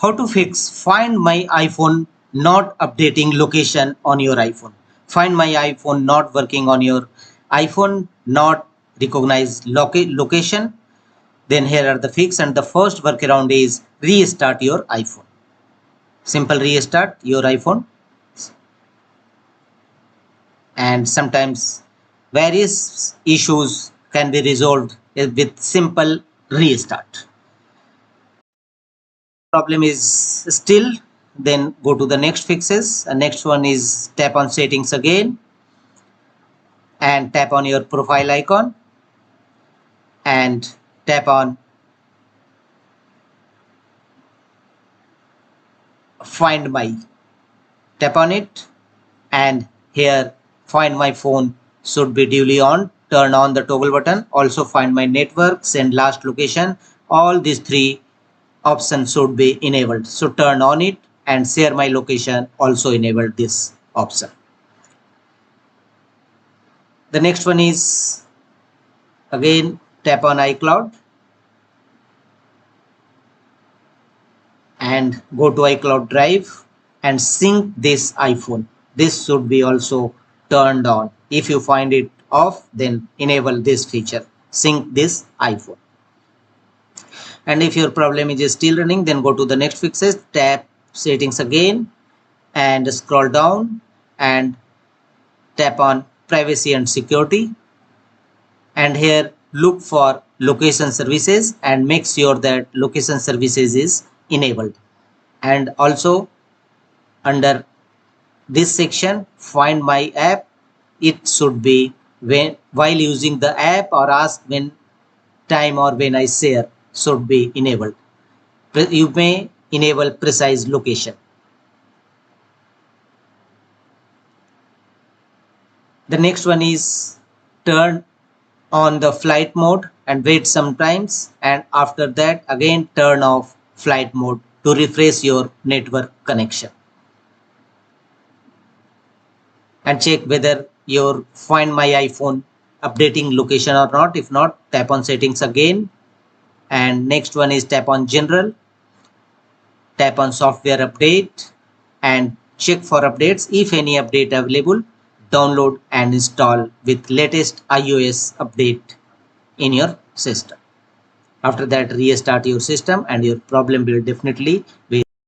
How to fix Find My iPhone not updating location on your iPhone. Find My iPhone not working on your iPhone, not recognize location. Then here are the fix, and the first workaround is restart your iPhone. Simple restart your iPhone, and sometimes various issues can be resolved with simple restart. Problem is still, then go to the next fixes. Next one is tap on settings again and tap on your profile icon and tap on find my, tap on it, and here find my phone should be duly on. Turn on the toggle button. Also find my network, send last location. All these three options should be enabled, so turn on it, and share my location also enable this option. The next one is again tap on iCloud and go to iCloud Drive and sync this iPhone. This should be also turned on. If you find it off, then enable this feature, sync this iPhone. And if your problem is still running, then go to the next fixes, tap settings again and scroll down and tap on privacy and security, and here look for location services and make sure that location services is enabled. And also under this section find my app, it should be when while using the app or ask when time or when I share should be enabled. You may enable precise location. The next one is turn on the flight mode and wait sometimes, and after that again turn off flight mode to refresh your network connection. And check whether your Find My iPhone updating location or not. If not, tap on settings again, and next one is tap on general, tap on software update and check for updates. If any update available, download and install with latest iOS update in your system. After that, restart your system and your problem will definitely be